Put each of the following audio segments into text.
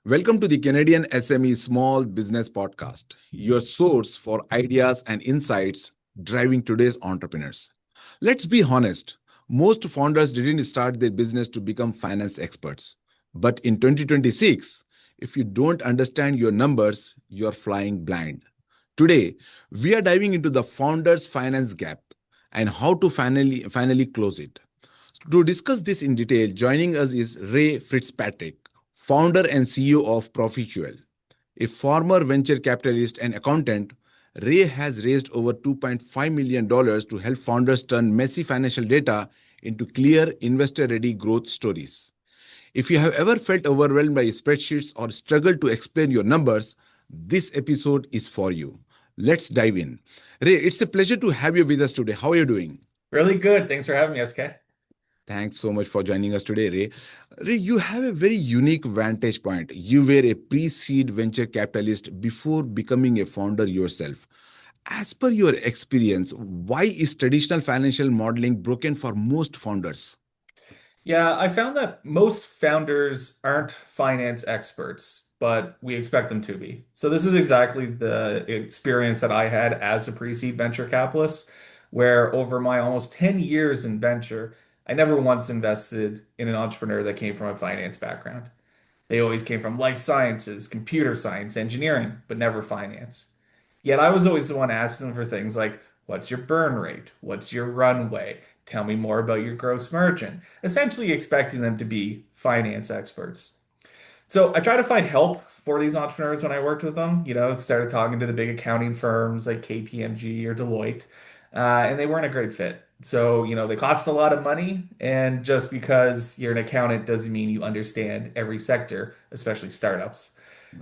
Welcome to the Canadian SME Small Business Podcast, your source for ideas and insights driving today's entrepreneurs. Let's be honest, most founders didn't start their business to become finance experts. But in 2026, if you don't understand your numbers, you're flying blind. Today, we are diving into the founder's finance gap and how to finally close it. To discuss this in detail, joining us is Ray Fitzpatrick, founder and CEO of Profitual. A former venture capitalist and accountant, Ray has raised over $2.5 million to help founders turn messy financial data into clear, investor ready growth stories. If you have ever felt overwhelmed by spreadsheets or struggled to explain your numbers, this episode is for you. Let's dive in. Ray, it's a pleasure to have you with us today. How are you doing? Really good. Thanks for having me, SK. Thanks so much for joining us today, Ray. Ray, you have a very unique vantage point. You were a pre seed venture capitalist before becoming a founder yourself. As per your experience, why is traditional financial modeling broken for most founders? Yeah, I found that most founders aren't finance experts, but we expect them to be. So this is exactly the experience that I had as a pre-seed venture capitalist, where over my almost 10 years in venture, I never once invested in an entrepreneur that came from a finance background. They always came from life sciences, computer science, engineering, but never finance. Yet I was always the one asking them for things like, what's your burn rate? What's your runway? Tell me more about your gross margin. Essentially expecting them to be finance experts. So I tried to find help for these entrepreneurs when I worked with them. Started talking to the big accounting firms like KPMG or Deloitte, and they weren't a great fit. So, they cost a lot of money, and just because you're an accountant doesn't mean you understand every sector, especially startups.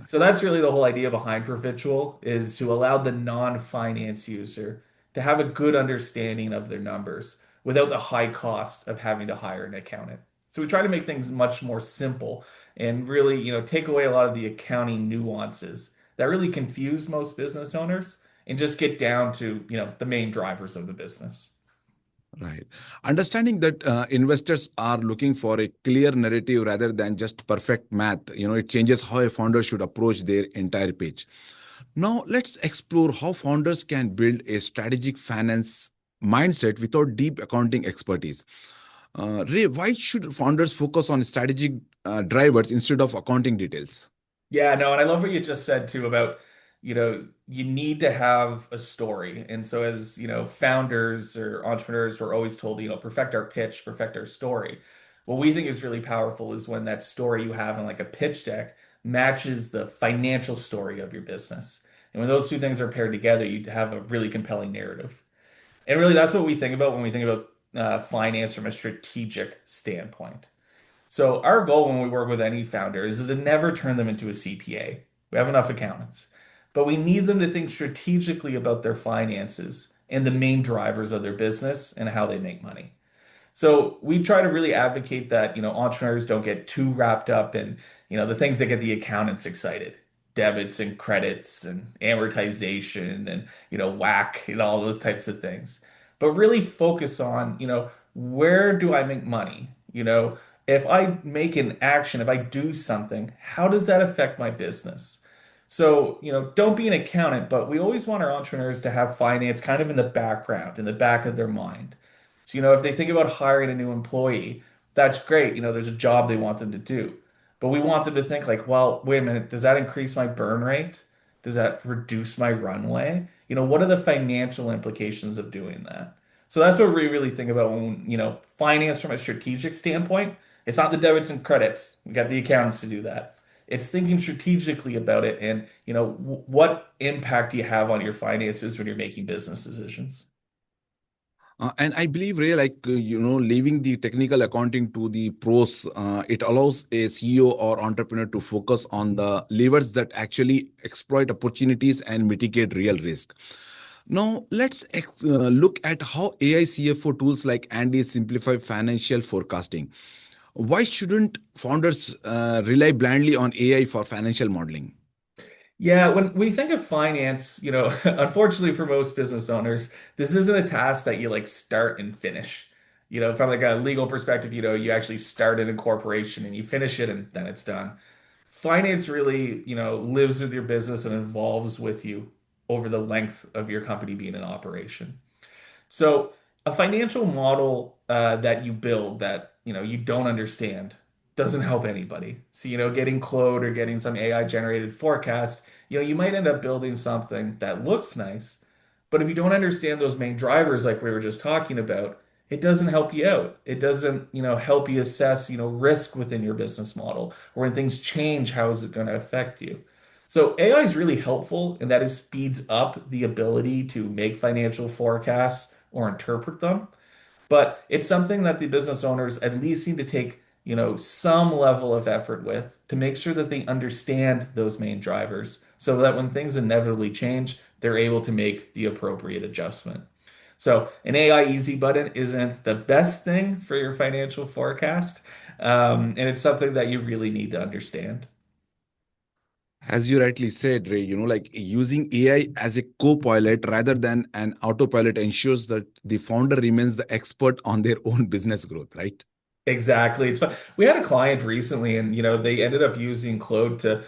So that's really the whole idea behind Profitual is to allow the non-finance user to have a good understanding of their numbers without the high cost of having to hire an accountant. So we try to make things much more simple and really, take away a lot of the accounting nuances that really confuse most business owners and just get down to, the main drivers of the business. Right. Understanding that investors are looking for a clear narrative rather than just perfect math, it changes how a founder should approach their entire pitch. Now, let's explore how founders can build a strategic finance mindset without deep accounting expertise. Ray, why should founders focus on strategic drivers instead of accounting details? Yeah, no, and I love what you just said too about, you need to have a story. And so as, founders or entrepreneurs were always told, perfect our pitch, perfect our story. What we think is really powerful is when that story you have in like a pitch deck matches the financial story of your business. And when those two things are paired together, you have a really compelling narrative. And really that's what we think about when we think about finance from a strategic standpoint. So our goal when we work with any founder is to never turn them into a CPA. We have enough accountants, but we need them to think strategically about their finances and the main drivers of their business and how they make money. So we try to really advocate that, entrepreneurs don't get too wrapped up in, the things that get the accountants excited. Debits and credits and amortization and, WAC and all those types of things. But really focus on, where do I make money? If I make an action, if I do something, how does that affect my business? So, don't be an accountant, but we always want our entrepreneurs to have finance kind of in the background, in the back of their mind. So, if they think about hiring a new employee, that's great. There's a job they want them to do. But we want them to think like, well, wait a minute, does that increase my burn rate? Does that reduce my runway? What are the financial implications of doing that? So that's what we really think about when, finance from a strategic standpoint. It's not the debits and credits. We got the accountants to do that. It's thinking strategically about it and, what impact do you have on your finances when you're making business decisions? And I believe, Ray, leaving the technical accounting to the pros, it allows a CEO or entrepreneur to focus on the levers that actually exploit opportunities and mitigate real risk. Now, let's look at how AI CFO tools like Andy simplify financial forecasting. Why shouldn't founders rely blindly on AI for financial modeling? Yeah, when we think of finance, unfortunately for most business owners, this isn't a task that you like start and finish. From like a legal perspective, you actually start in a corporation and you finish it and then it's done. finance really, lives with your business and evolves with you over the length of your company being in operation. So a financial model that you build that you don't understand doesn't help anybody. So getting Claude or getting some AI generated forecast, you might end up building something that looks nice, but if you don't understand those main drivers like we were just talking about, it doesn't help you out. It doesn't help you assess risk within your business model, or when things change, how is it going to affect you? So AI is really helpful in that it speeds up the ability to make financial forecasts or interpret them. But it's something that the business owners at least need to take, some level of effort with to make sure that they understand those main drivers so that when things inevitably change, they're able to make the appropriate adjustment. So an AI easy button isn't the best thing for your financial forecast. And it's something that you really need to understand. As you rightly said, Ray, like using AI as a co-pilot rather than an autopilot ensures that the founder remains the expert on their own business growth, right? Exactly. It's fun. We had a client recently, and they ended up using Claude to,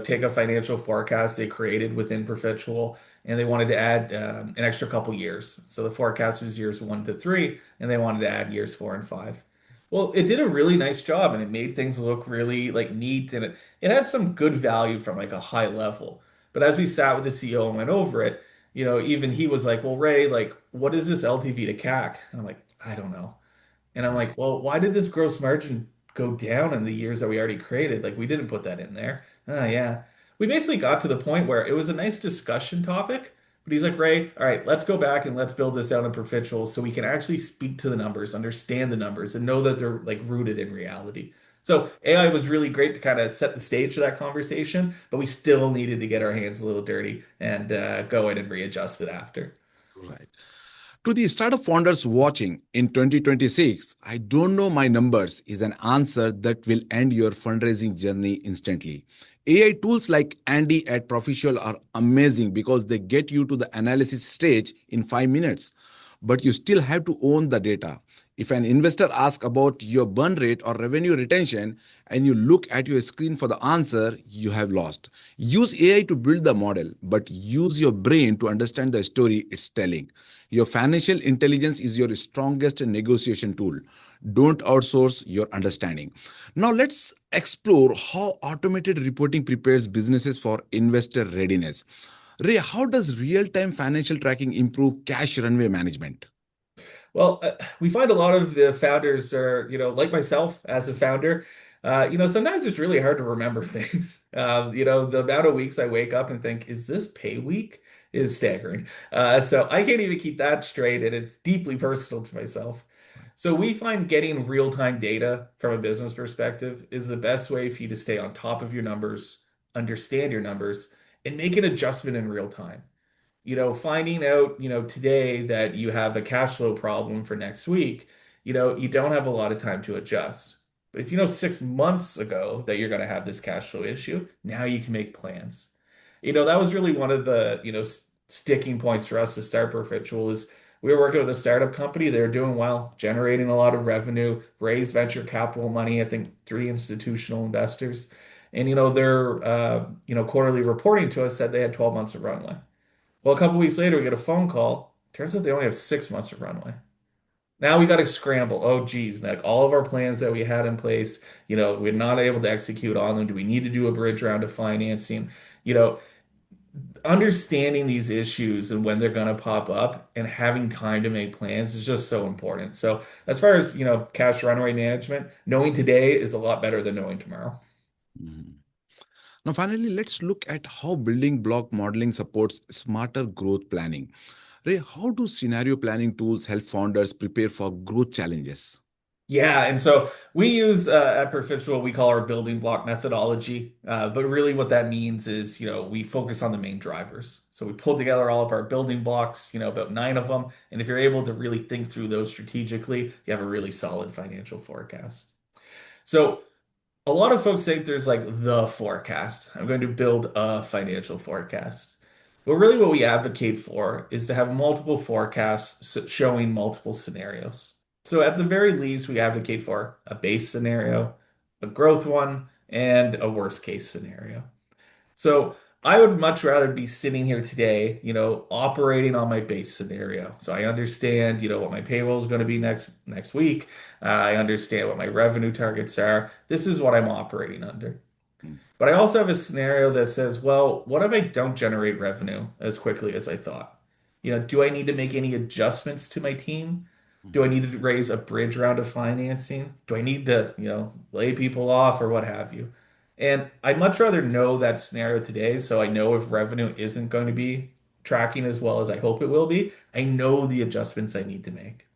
take a financial forecast they created within Profitual, and they wanted to add an extra couple years. So the forecast was years 1 to 3, and they wanted to add years 4 and 5. Well, it did a really nice job, and it made things look really like neat, and it had some good value from like a high level. But as we sat with the CEO and went over it, even he was like, "Well, Ray, like, what is this LTV to CAC?" And I'm like, "I don't know." And I'm like, well, why did this gross margin go down in the years that we already created? Like, we didn't put that in there. Oh, yeah. We basically got to the point where it was a nice discussion topic, but he's like, Ray, all right, let's go back and let's build this out in Perpetual so we can actually speak to the numbers, understand the numbers, and know that they're like rooted in reality. So AI was really great to kind of set the stage for that conversation, but we still needed to get our hands a little dirty and go in and readjust it after. Right. To the startup founders watching in 2026, I don't know my numbers is an answer that will end your fundraising journey instantly. AI tools like Andy at Profitual are amazing because they get you to the analysis stage in 5 minutes. But you still have to own the data. If an investor asks about your burn rate or revenue retention and you look at your screen for the answer, you have lost. Use AI to build the model, but use your brain to understand the story it's telling. Your financial intelligence is your strongest negotiation tool. Don't outsource your understanding. Now, let's explore how automated reporting prepares businesses for investor readiness. Ray, how does real time financial tracking improve cash runway management? Well, we find a lot of the founders are, like myself as a founder, sometimes it's really hard to remember things. The amount of weeks I wake up and think, is this pay week? Is staggering. So I can't even keep that straight, and it's deeply personal to myself. So we find getting real-time data from a business perspective is the best way for you to stay on top of your numbers, understand your numbers, and make an adjustment in real time. Finding out, today that you have a cash flow problem for next week, you don't have a lot of time to adjust. But if you know 6 months ago that you're going to have this cash flow issue, now you can make plans. That was really one of the, sticking points for us to start Perpetual is we were working with a startup company. They were doing well, generating a lot of revenue, raised venture capital money, I think 3 institutional investors. And, their, quarterly reporting to us said they had 12 months of runway. Well, a couple weeks later, we get a phone call. Turns out they only have 6 months of runway. Now we got to scramble. Oh, geez, like all of our plans that we had in place, we're not able to execute on them. Do we need to do a bridge round of financing? You know, Understanding these issues and when they're going to pop up and having time to make plans is just so important. So, as far as, cash runway management, knowing today is a lot better than knowing tomorrow. Mhm. Now, finally, let's look at how building block modeling supports smarter growth planning. Ray, how do scenario planning tools help founders prepare for growth challenges? Yeah, and so we use at Perpetual, we call our building block methodology. But really, what that means is, we focus on the main drivers. So we pull together all of our building blocks, about 9 of them. And if you're able to really think through those strategically, you have a really solid financial forecast. So a lot of folks think there's like the forecast. I'm going to build a financial forecast. But really, what we advocate for is to have multiple forecasts showing multiple scenarios. So, at the very least, we advocate for a base scenario, a growth one, and a worst case scenario. So I would much rather be sitting here today, operating on my base scenario. So I understand, what my payroll is going to be next week. I understand what my revenue targets are. This is what I'm operating under. Mm, But I also have a scenario that says, well, what if I don't generate revenue as quickly as I thought? Do I need to make any adjustments to my team? Do I mhm, need to raise a bridge round of financing? Do I need to, lay people off or what have you? And I'd much rather know that scenario today so I know if revenue isn't going to be tracking as well as I hope it will be. I know the adjustments I need to make.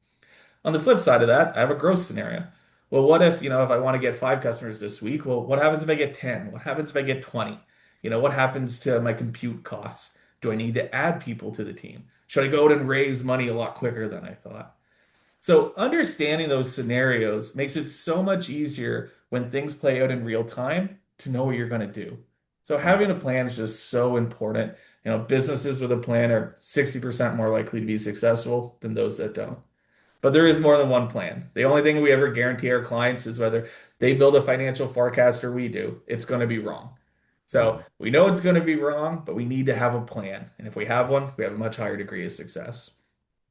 On the flip side of that, I have a growth scenario. Well, what if I want to get 5 customers this week? Well, what happens if I get 10? What happens if I get 20? What happens to my compute costs? Do I need to add people to the team? Should I go out and raise money a lot quicker than I thought? So, understanding those scenarios makes it so much easier when things play out in real time to know what you're going to do. So, mhm, having a plan is just so important. Businesses with a plan are 60% more likely to be successful than those that don't. But there is more than one plan. The only thing we ever guarantee our clients is whether they build a financial forecast or we do, it's going to be wrong. So mhm. we know it's going to be wrong, but we need to have a plan. And if we have one, we have a much higher degree of success.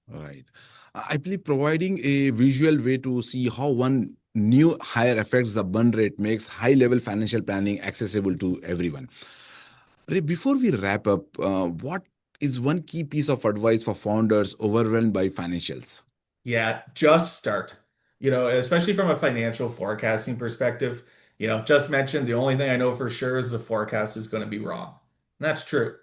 Right. I believe providing a visual way to see how one new hire affects the burn rate makes high level financial planning accessible to everyone. Ray, before we wrap up, what is one key piece of advice for founders overwhelmed by financials? Yeah, just start. Especially from a financial forecasting perspective, just mentioned the only thing I know for sure is the forecast is going to be wrong. And that's true.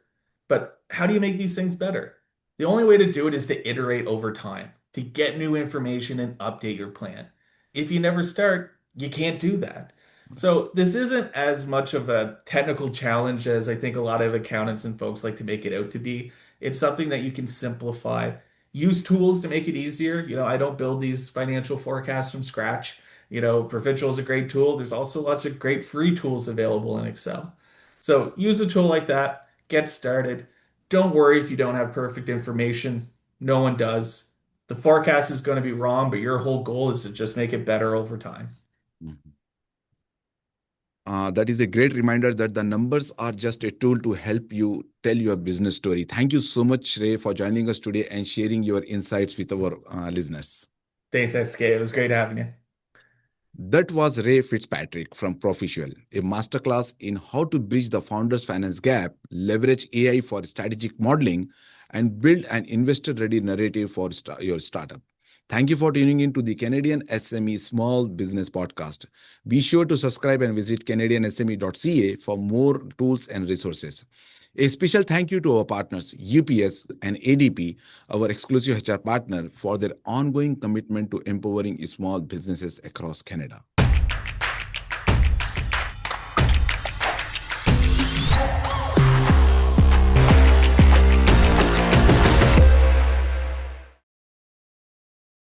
But how do you make these things better? The only way to do it is to iterate over time, to get new information and update your plan. If you never start, you can't do that. So this isn't as much of a technical challenge as I think a lot of accountants and folks like to make it out to be. It's something that you can simplify. Use tools to make it easier. I don't build these financial forecasts from scratch. Profitual is a great tool. There's also lots of great free tools available in Excel. So use a tool like that, get started. Don't worry if you don't have perfect information. No one does. The forecast is going to be wrong, but your whole goal is to just make it better over time. Mhm. That is a great reminder that the numbers are just a tool to help you tell your business story. Thank you so much, Ray, for joining us today and sharing your insights with our listeners. Thanks, SK. It was great having you. That was Ray Fitzpatrick from Profitual, a masterclass in how to bridge the founder's finance gap, leverage AI for strategic modeling, and build an investor ready narrative for your startup. Thank you for tuning in to the Canadian SME Small Business Podcast. Be sure to subscribe and visit CanadianSME.ca for more tools and resources. A special thank you to our partners, UPS and ADP, our exclusive HR partner, for their ongoing commitment to empowering small businesses across Canada.